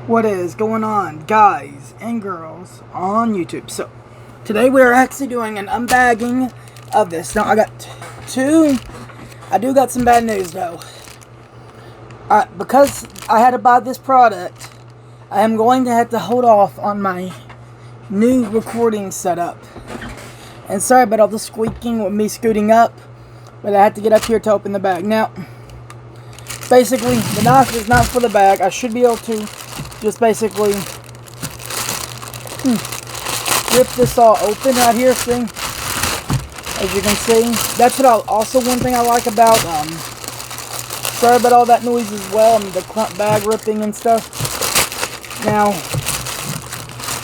What is going on, guys and girls on YouTube? So today we're actually doing an unbagging of this. Now I got two. I do got some bad news though. Alright, because I had to buy this product, I am going to have to hold off on my new recording setup. And sorry about all the squeaking with me scooting up, but I had to get up here to open the bag. Now, basically, the knife is not for the bag. I should be able to just basically rip this all open right here, see? As you can see. That's what also one thing I like about, sorry about all that noise as well, and the bag ripping and stuff. Now,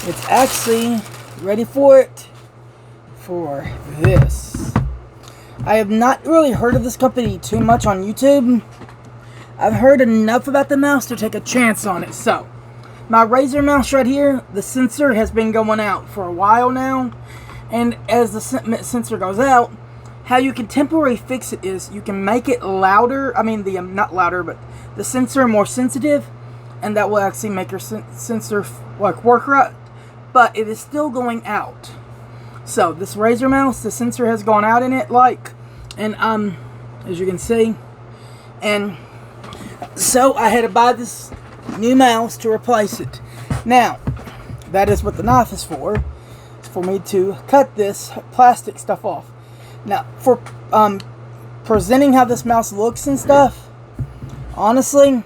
it's actually ready for it, for this. I have not really heard of this company too much on YouTube. I've heard enough about the mouse to take a chance on it. So, my Razer mouse right here, the sensor has been going out for a while now. And as the sensor goes out, how you can temporarily fix it is you can make it louder. I mean, not louder, but the sensor more sensitive. And that will actually make your sensor work right. But it is still going out. So, this Razer mouse, the sensor has gone out in it and as you can see. And so I had to buy this new mouse to replace it. Now, that is what the knife is for. It's for me to cut this plastic stuff off. Now, for presenting how this mouse looks and stuff, honestly,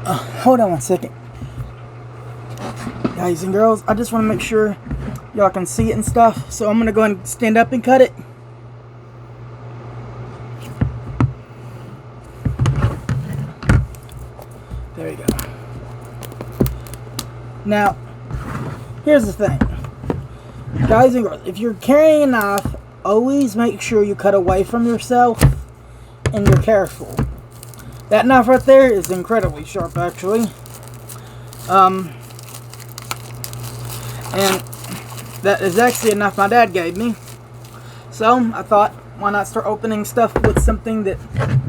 hold on one second. Guys and girls, I just want to make sure y'all can see it and stuff. So I'm going to go ahead and stand up and cut it. There you go. Now, here's the thing. Guys and girls, if you're carrying a knife, always make sure you cut away from yourself and you're careful. That knife right there is incredibly sharp, actually. And that is actually a knife my dad gave me. So, I thought, why not start opening stuff with something that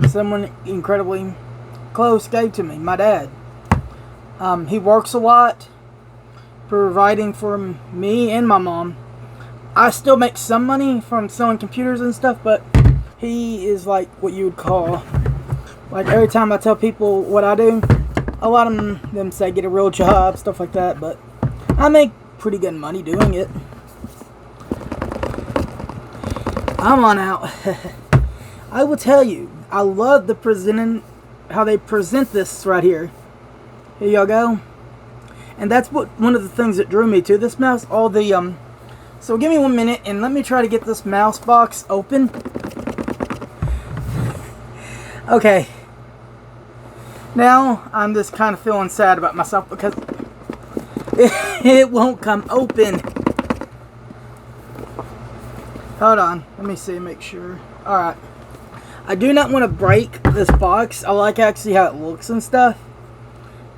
someone incredibly close gave to me, my dad. He works a lot, providing for me and my mom. I still make some money from selling computers and stuff, but he is like what you would call, like every time I tell people what I do, a lot of them say get a real job, stuff like that, but I make pretty good money doing it. I'm on out. I will tell you, I love how they present this right here. Here y'all go. And that's one of the things that drew me to this mouse. All the so give me 1 minute and let me try to get this mouse box open. Okay. Now I'm just kind of feeling sad about myself because it won't come open. Hold on. Let me see, make sure. Alright. I do not want to break this box. I like actually how it looks and stuff.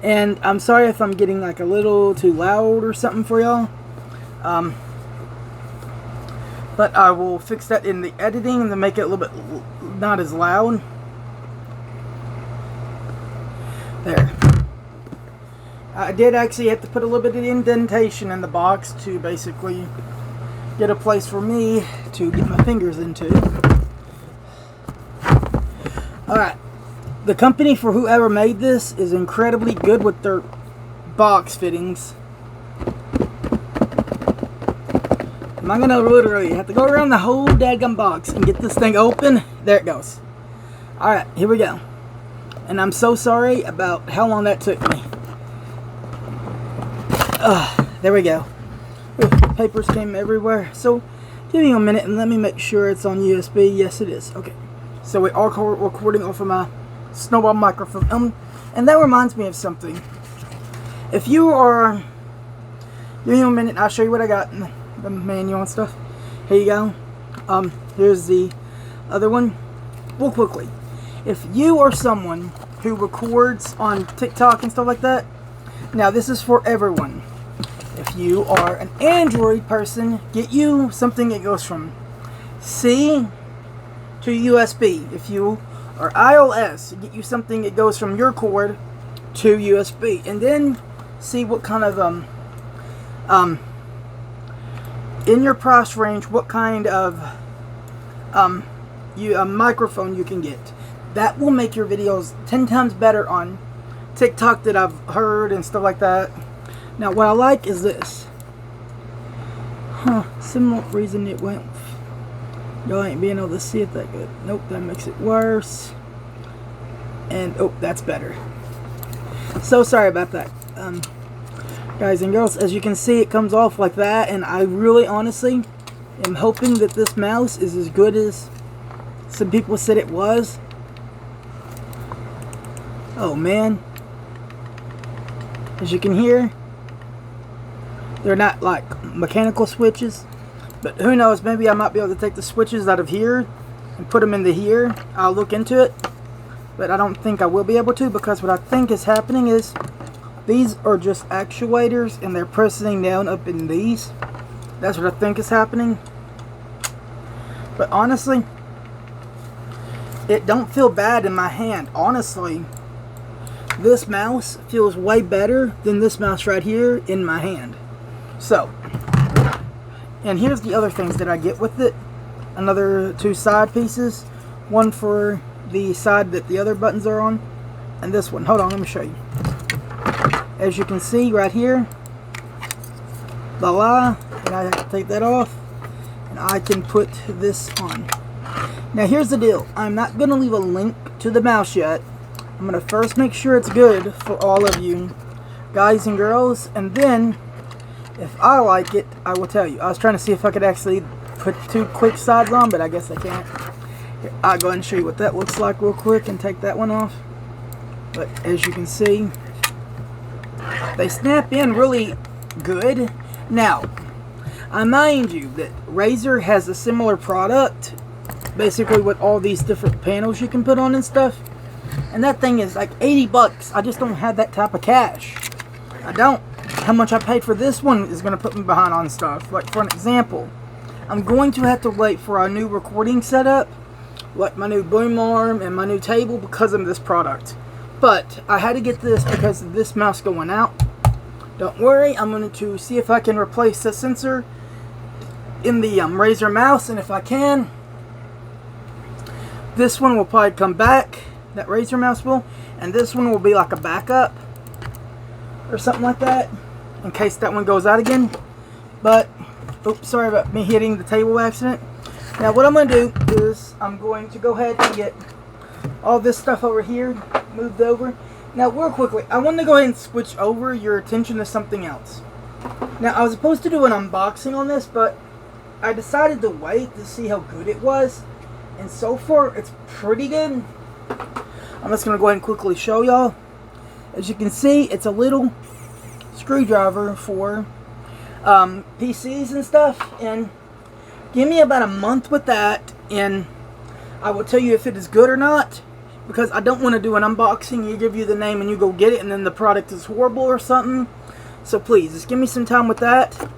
And I'm sorry if I'm getting like a little too loud or something for y'all. But I will fix that in the editing to make it a little bit not as loud. There. I did actually have to put a little bit of indentation in the box to basically get a place for me to get my fingers into. Alright, the company for whoever made this is incredibly good with their box fittings. Am I gonna literally have to go around the whole daggum box and get this thing open? There it goes. Alright, here we go. And I'm so sorry about how long that took me. There we go. Ooh, papers came everywhere. So, give me a minute and let me make sure it's on USB. Yes, it is. Okay. So we are recording off of my Snowball microphone. And that reminds me of something. If you are... Give me a minute, I'll show you what I got in the manual and stuff. Here you go. Here's the other one. Real quickly. If you are someone who records on TikTok and stuff like that, now this is for everyone. If you are an Android person, get you something that goes from C to USB. If you or iOS, get you something that goes from your cord to USB, and then see what kind of in your price range, what kind of microphone you can get. That will make your videos 10 times better on TikTok that I've heard and stuff like that. Now what I like is this. Similar reason it went. Y'all ain't being able to see it that good. Nope, that makes it worse. And oh, that's better. So sorry about that. Guys and girls, as you can see, it comes off like that, and I really honestly am hoping that this mouse is as good as some people said it was. Oh man, as you can hear, they're not like mechanical switches, but who knows, maybe I might be able to take the switches out of here and put them into here. I'll look into it, but I don't think I will be able to, because what I think is happening is these are just actuators and they're pressing down up in these. That's what I think is happening. But honestly, it don't feel bad in my hand. Honestly, this mouse feels way better than this mouse right here in my hand. So, and here's the other things that I get with it. Another 2 side pieces. One for the side that the other buttons are on, and this one. Hold on, let me show you. As you can see right here, voila, and I have to take that off, and I can put this on. Now here's the deal. I'm not going to leave a link to the mouse yet. I'm going to first make sure it's good for all of you guys and girls, and then if I like it, I will tell you. I was trying to see if I could actually put 2 quick sides on, but I guess I can't. Here, I'll go ahead and show you what that looks like real quick and take that one off. But as you can see, they snap in really good. Now, I mind you that Razer has a similar product, basically with all these different panels you can put on and stuff. And that thing is like 80 bucks. I just don't have that type of cash. I don't. How much I paid for this one is going to put me behind on stuff. Like for an example, I'm going to have to wait for our new recording setup, like my new boom arm and my new table, because of this product. But I had to get this because of this mouse going out. Don't worry, I'm going to see if I can replace the sensor in the Razer mouse, and if I can, this one will probably come back, that Razer mouse will, and this one will be like a backup or something like that, in case that one goes out again. But, oops, sorry about me hitting the table accident. Now what I'm going to do is I'm going to go ahead and get all this stuff over here moved over. Now real quickly, I want to go ahead and switch over your attention to something else. Now I was supposed to do an unboxing on this, but I decided to wait to see how good it was, and so far it's pretty good. I'm just going to go ahead and quickly show y'all. As you can see, it's a little screwdriver for PCs and stuff, and give me about a month with that and I will tell you if it is good or not, because I don't want to do an unboxing, you give you the name and you go get it and then the product is horrible or something. So please, just give me some time with that,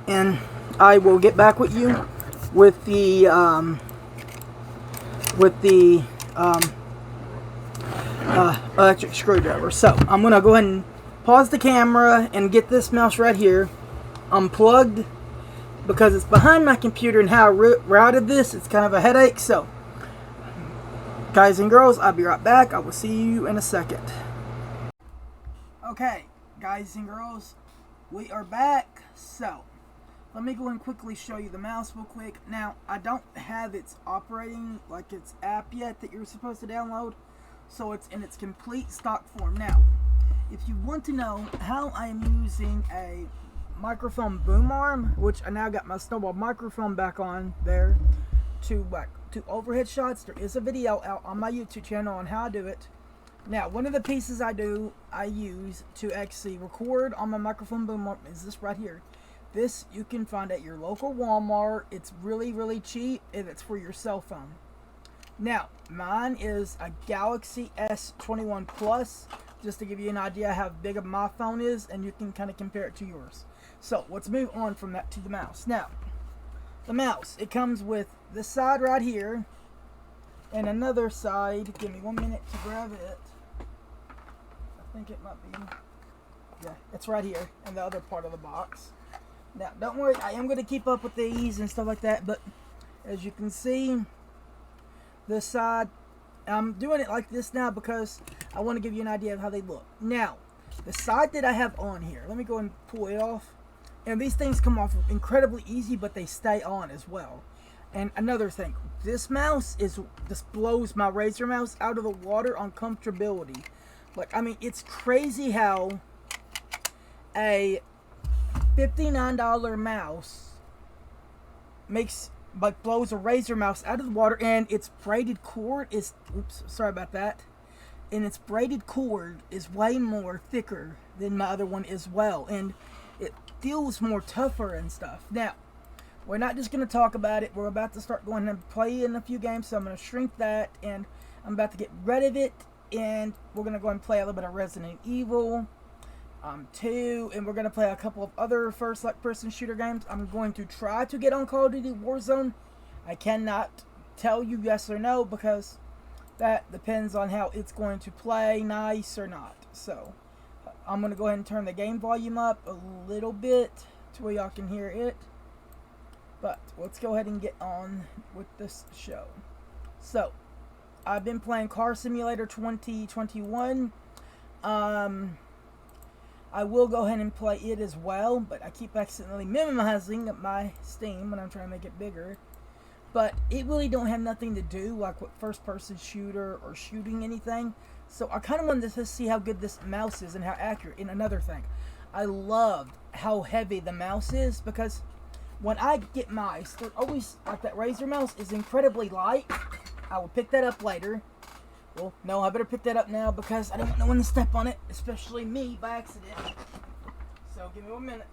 and I will get back with you with the electric screwdriver. So I'm gonna go ahead and pause the camera and get this mouse right here unplugged, because it's behind my computer, and how I routed this, it's kind of a headache. So guys and girls, I'll be right back. I will see you in a second. Okay, guys and girls, we are back. So let me go and quickly show you the mouse real quick. Now, I don't have its operating, like its app yet that you're supposed to download, so it's in its complete stock form. Now, if you want to know how I am using a microphone boom arm, which I now got my snowball microphone back on there to overhead shots, there is a video out on my YouTube channel on how I do it. Now, one of the pieces I use to actually record on my microphone boom arm is this right here. This you can find at your local Walmart. It's really, really cheap, and it's for your cell phone. Now, mine is a Galaxy S21 Plus, just to give you an idea how big my phone is, and you can kind of compare it to yours. So, let's move on from that to the mouse. Now, the mouse, it comes with this side right here, And another side, give me 1 minute to grab it. I think it might be, yeah, it's right here in the other part of the box. Now, don't worry, I am going to keep up with these and stuff like that, but as you can see, this side, I'm doing it like this now because I want to give you an idea of how they look. Now, the side that I have on here, let me go and pull it off. And these things come off incredibly easy, but they stay on as well. And another thing, this blows my Razer mouse out of the water on comfortability. Like, I mean, it's crazy how a $59 mouse blows a Razer mouse out of the water, and its braided cord is, oops, sorry about that. And its braided cord is way more thicker than my other one as well, and it feels more tougher and stuff. Now, we're not just going to talk about it. We're about to start going and playing a few games, so I'm going to shrink that, and I'm about to get rid of it, and we're going to go and play a little bit of Resident Evil 2, and we're going to play a couple of other first-person shooter games. I'm going to try to get on Call of Duty Warzone. I cannot tell you yes or no, because that depends on how it's going to play, nice or not. So, I'm going to go ahead and turn the game volume up a little bit to where y'all can hear it. But let's go ahead and get on with this show. So, I've been playing Car Simulator 2021. I will go ahead and play it as well, but I keep accidentally minimizing my Steam when I'm trying to make it bigger. But it really don't have nothing to do like with first-person shooter or shooting anything. So I kind of wanted to see how good this mouse is and how accurate. And another thing, I love how heavy the mouse is, because when I get mice, they're always, like that Razer mouse is incredibly light. I will pick that up later. Well, no, I better pick that up now because I don't want no one to step on it, especially me by accident. So give me 1 minute.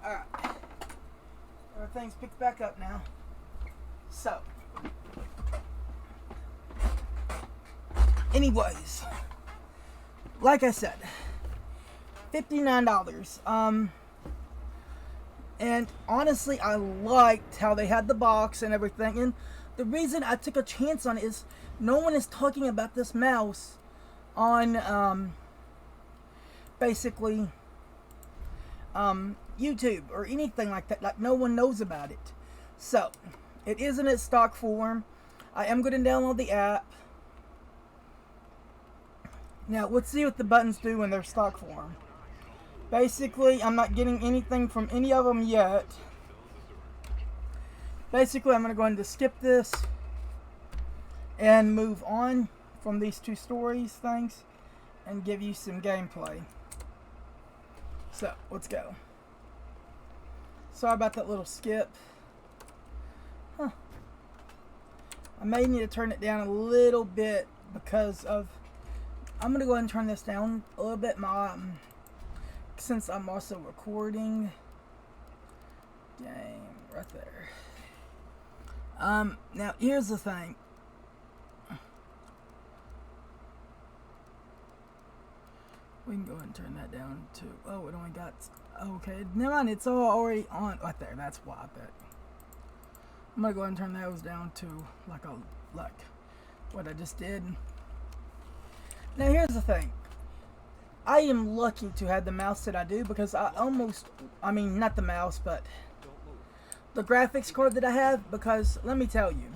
Alright. Everything's picked back up now. So. Anyways. Like I said. $59. And honestly, I liked how they had the box and everything. And the reason I took a chance on it is no one is talking about this mouse on basically YouTube or anything like that. Like, no one knows about it. So, it is in its stock form. I am going to download the app. Now, let's see what the buttons do in their stock form. Basically, I'm not getting anything from any of them yet. Basically, I'm going to go ahead and skip this and move on from these two stories things and give you some gameplay. So, let's go. Sorry about that little skip. Huh. I may need to turn it down a little bit because of... I'm going to go ahead and turn this down a little bit. Since I'm also recording. Game right there. Now here's the thing. We can go ahead and turn that down to, oh, it only got, okay, never mind, it's all already on right there. That's why I bet. I'm gonna go ahead and turn those down to like what I just did. Now here's the thing. I am lucky to have the mouse that I do, because I mean, not the mouse, but the graphics card that I have, because let me tell you,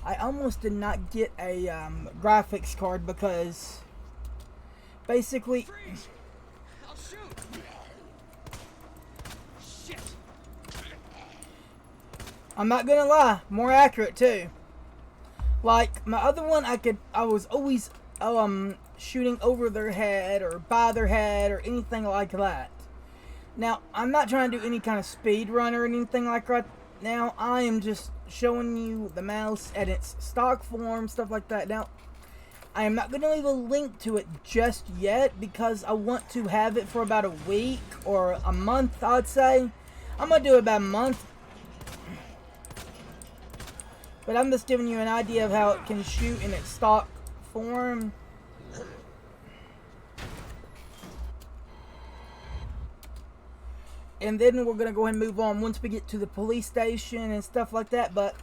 I almost did not get a graphics card because basically... Freeze! I'll shoot! Shit! I'm not gonna lie, more accurate too. Like, my other one, I was always shooting over their head or by their head or anything like that. Now, I'm not trying to do any kind of speed run or anything like that. Now, I am just showing you the mouse at its stock form, stuff like that. Now, I am not going to leave a link to it just yet because I want to have it for about a week or a month, I'd say. I'm going to do it about a month. But I'm just giving you an idea of how it can shoot in its stock form. and then we're gonna go ahead and move on once we get to the police station and stuff like that. But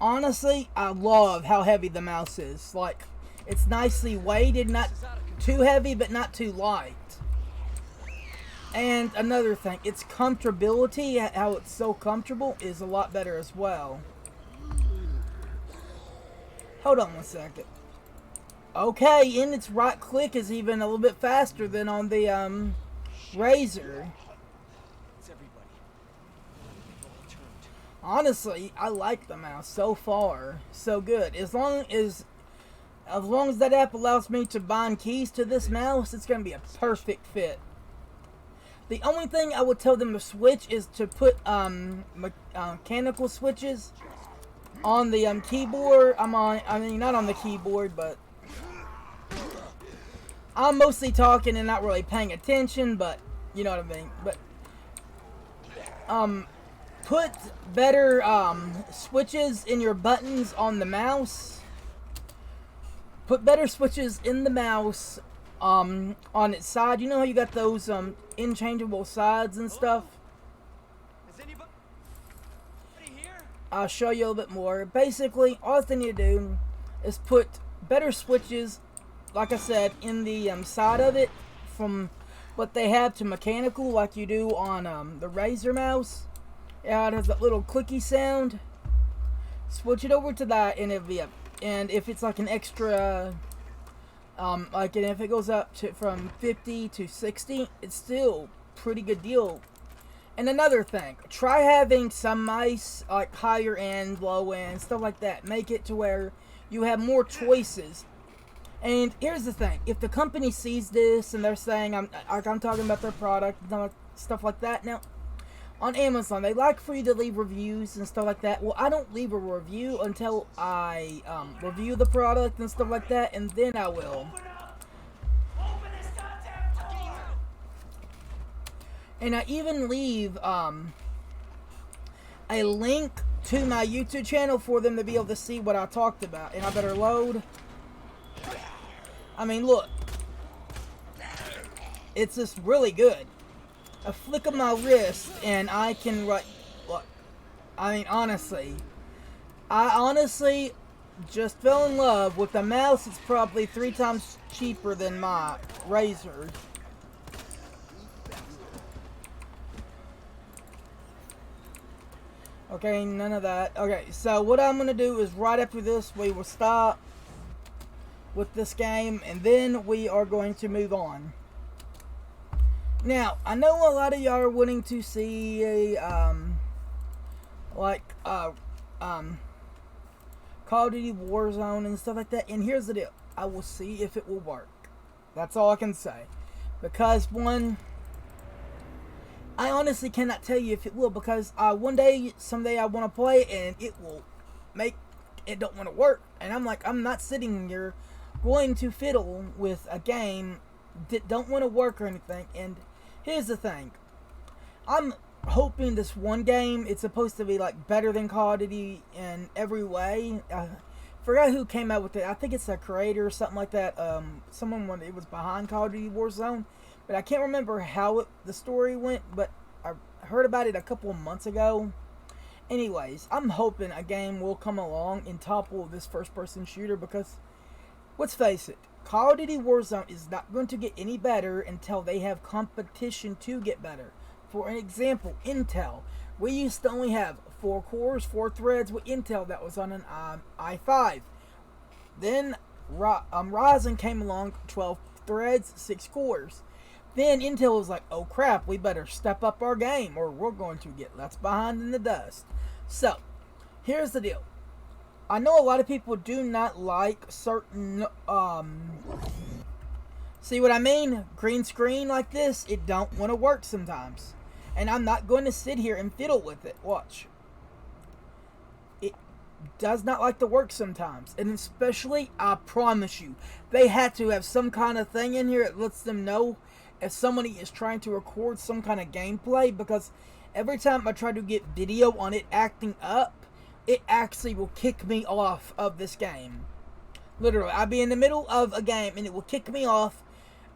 honestly, I love how heavy the mouse is. Like, it's nicely weighted, not too heavy, but not too light. And another thing, its comfortability, how it's so comfortable, is a lot better as well. Hold on one second. Okay, and its right click is even a little bit faster than on the Razer. It's everybody. All turned. Honestly, I like the mouse so far. So good. As long as that app allows me to bind keys to this mouse, it's going to be a perfect fit. The only thing I would tell them to switch is to put mechanical switches on the keyboard. I mean, not on the keyboard, but I'm mostly talking and not really paying attention, but you know what I mean. But put better switches in your buttons on the mouse. Put better switches in the mouse on its side. You know how you got those interchangeable sides and stuff? Is anybody here? I'll show you a little bit more. Basically, all they need to do is put better switches, like I said, in the side of it, from what they have to mechanical, like you do on the Razer mouse. Yeah, it has that little clicky sound. Switch it over to that, and it'll be up. And if it's like an extra, like, and if it goes up to from 50 to 60, it's still pretty good deal. And another thing, try having some mice, like higher end, low end, stuff like that. Make it to where you have more choices. And here's the thing, if the company sees this and they're saying, I'm talking about their product, stuff like that. Now, on Amazon, they like for you to leave reviews and stuff like that. Well, I don't leave a review until I review the product and stuff like that, and then I will. And I even leave a link to my YouTube channel for them to be able to see what I talked about. And I better load. I mean, look. It's just really good. A flick of my wrist and I can write. Look, I mean, honestly, I honestly just fell in love with the mouse. It's probably 3 times cheaper than my Razer. Okay, none of that. Okay, so what I'm gonna do is right after this we will stop with this game and then we are going to move on. Now, I know a lot of y'all are wanting to see a, Call of Duty Warzone and stuff like that. And here's the deal. I will see if it will work. That's all I can say. Because, one, I honestly cannot tell you if it will. Because someday I want to play and it will make it don't want to work. And I'm like, I'm not sitting here going to fiddle with a game that don't want to work or anything. And here's the thing. I'm hoping this one game, it's supposed to be like better than Call of Duty in every way. I forgot who came out with it. I think it's a creator or something like that. Someone when it was behind Call of Duty Warzone, but I can't remember how the story went. But I heard about it a couple of months ago. Anyways, I'm hoping a game will come along and topple this first-person shooter because, let's face it, Call of Duty Warzone is not going to get any better until they have competition to get better. For an example, Intel. We used to only have 4 cores, 4 threads with Intel that was on an i5. Then Ryzen came along, 12 threads, 6 cores. Then Intel was like, oh crap, we better step up our game or we're going to get left behind in the dust. So, here's the deal. I know a lot of people do not like certain, see what I mean? Green screen like this, it don't want to work sometimes. And I'm not going to sit here and fiddle with it. Watch. It does not like to work sometimes. And especially, I promise you, they had to have some kind of thing in here that lets them know if somebody is trying to record some kind of gameplay. Because every time I try to get video on it acting up, it actually will kick me off of this game. Literally, I'll be in the middle of a game and it will kick me off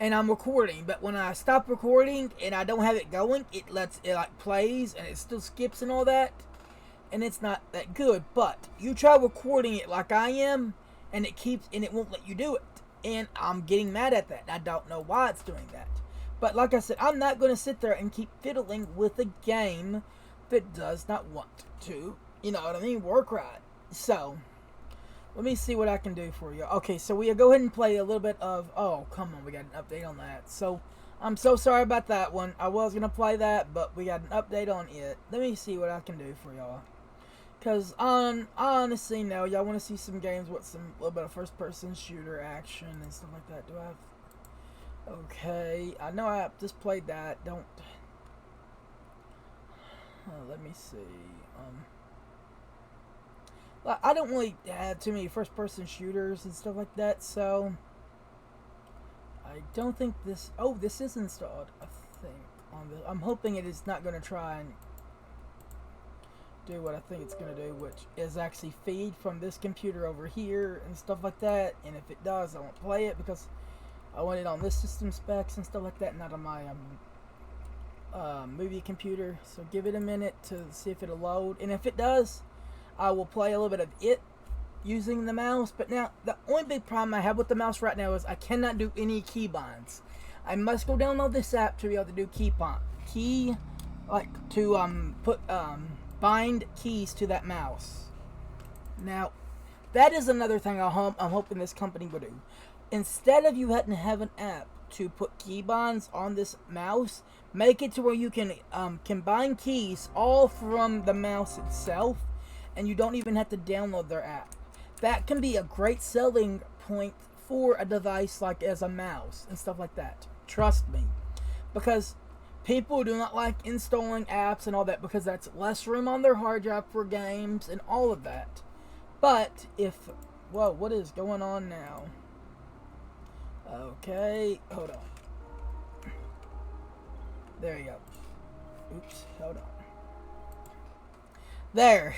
and I'm recording, but when I stop recording and I don't have it going, it like plays and it still skips and all that, and it's not that good. But you try recording it like I am, and it won't let you do it, and I'm getting mad at that. I don't know why it's doing that, but like I said, I'm not going to sit there and keep fiddling with a game that does not want to, you know what I mean, work right. So let me see what I can do for you. Okay, so we'll go ahead and play a little bit of... Oh, come on, we got an update on that. So, I'm so sorry about that one. I was going to play that, but we got an update on it. Let me see what I can do for y'all. Because, I honestly know y'all want to see some games with some little bit of first-person shooter action and stuff like that. Do I have... Okay, I know I just played that. Don't... let me see. I don't really have too many first-person shooters and stuff like that, so I don't think this... Oh, this is installed, I think. I'm hoping it is not going to try and do what I think it's going to do, which is actually feed from this computer over here and stuff like that. And if it does, I won't play it because I want it on this system specs and stuff like that, not on my movie computer. So give it a minute to see if it'll load, and if it does, I will play a little bit of it using the mouse. But now, the only big problem I have with the mouse right now is I cannot do any key binds. I must go download this app to be able to do bind keys to that mouse. Now, that is another thing I'm hoping this company will do. Instead of you having to have an app to put key binds on this mouse, make it to where you can combine keys all from the mouse itself, and you don't even have to download their app. That can be a great selling point for a device like as a mouse and stuff like that. Trust me. Because people do not like installing apps and all that, because that's less room on their hard drive for games and all of that. But if... Whoa, what is going on now? Okay, hold on. There you go. Oops, hold on. There.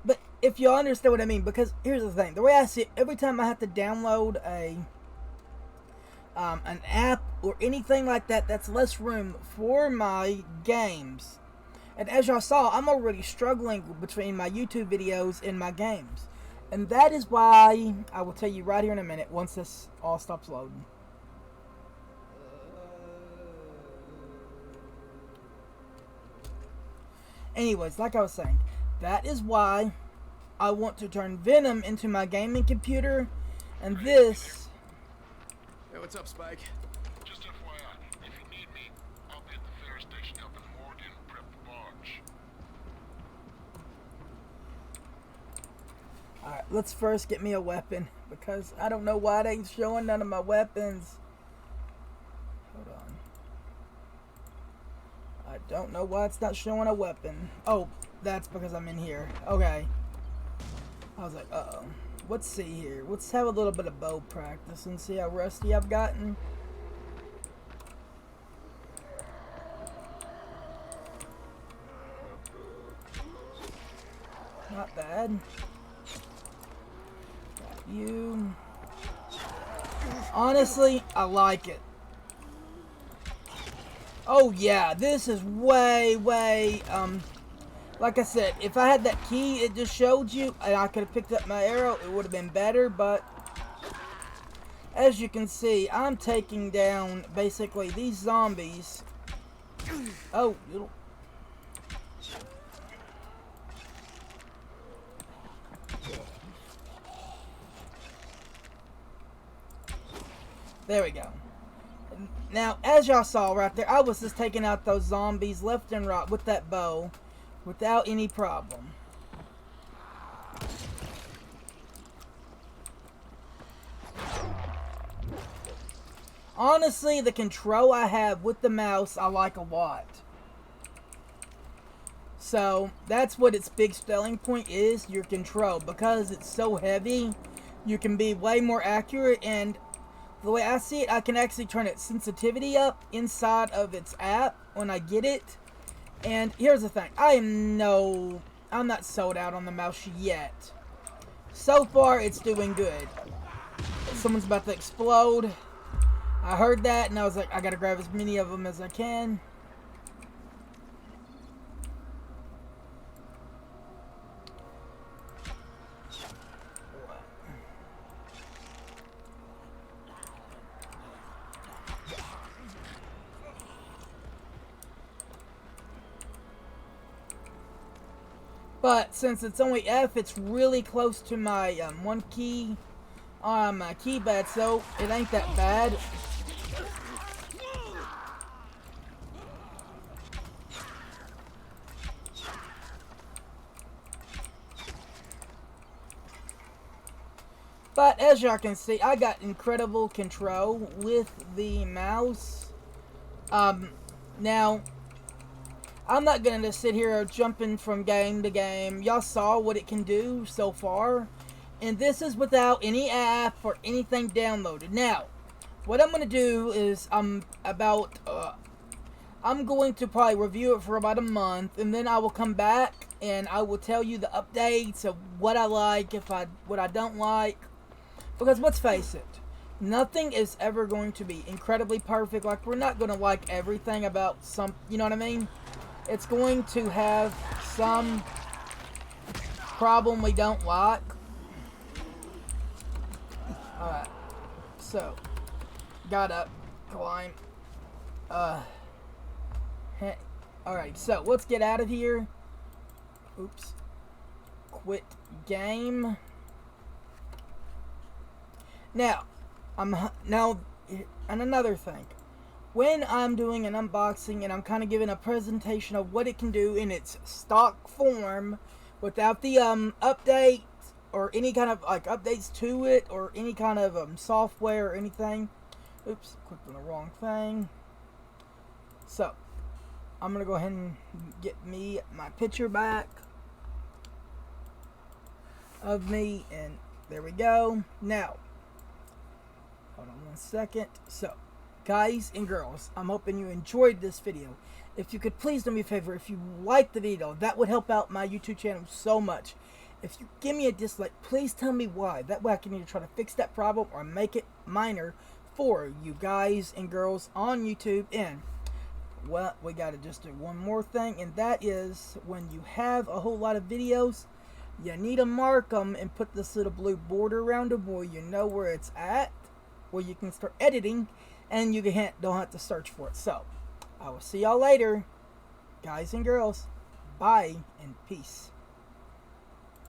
But if you understand what I mean, because here's the thing, the way I see it, every time I have to download an app or anything like that, that's less room for my games. And as y'all saw, I'm already struggling between my YouTube videos and my games. And that is why, I will tell you right here in a minute, once this all stops loading. Anyways, like I was saying, that is why I want to turn Venom into my gaming computer, and this... Hey, what's up, Spike? Just FYI, if you need me, I'll be at the ferry station helping Morgan prep the barge. Alright, let's first get me a weapon, because I don't know why it ain't showing none of my weapons. Hold on. I don't know why it's not showing a weapon. Oh, that's because I'm in here. Okay. I was like, uh-oh. Let's see here. Let's have a little bit of bow practice and see how rusty I've gotten. Not bad. Got you. Honestly, I like it. Oh yeah, this is way, like I said, if I had that key it just showed you, and I could have picked up my arrow, it would have been better, but as you can see, I'm taking down, basically, these zombies. Oh, little... There we go. Now, as y'all saw right there, I was just taking out those zombies left and right with that bow without any problem. Honestly, the control I have with the mouse, I like a lot. So, that's what its big selling point is, your control. Because it's so heavy, you can be way more accurate, and the way I see it, I can actually turn its sensitivity up inside of its app when I get it. And here's the thing, I'm not sold out on the mouse yet. So far, it's doing good. Someone's about to explode. I heard that and I was like, I gotta grab as many of them as I can. But since it's only F, it's really close to my one key on my keypad, so it ain't that bad. But as y'all can see, I got incredible control with the mouse. Now, I'm not going to sit here jumping from game to game. Y'all saw what it can do so far. And this is without any app or anything downloaded. Now, what I'm going to do is I'm going to probably review it for about a month. And then I will come back and I will tell you the updates of what I like, what I don't like. Because let's face it, nothing is ever going to be incredibly perfect. Like, we're not going to like everything about some, you know what I mean? It's going to have some problem we don't like. Alright, so, got up, climb. Alright, so let's get out of here. Oops. Quit game. Now, and another thing. When I'm doing an unboxing and I'm kind of giving a presentation of what it can do in its stock form, without the updates or any kind of like updates to it or any kind of software or anything. Oops, clicked on the wrong thing. So, I'm gonna go ahead and get me my picture back of me, and there we go. Now, hold on one second. So, guys and girls, I'm hoping you enjoyed this video. If you could please do me a favor, if you liked the video, that would help out my YouTube channel so much. If you give me a dislike, please tell me why. That way I can either try to fix that problem or make it minor for you guys and girls on YouTube. And, well, we gotta just do one more thing, and that is when you have a whole lot of videos, you need to mark them and put this little blue border around them where you know where it's at, where you can start editing, and you don't have to search for it. So, I will see y'all later, guys and girls. Bye, and peace.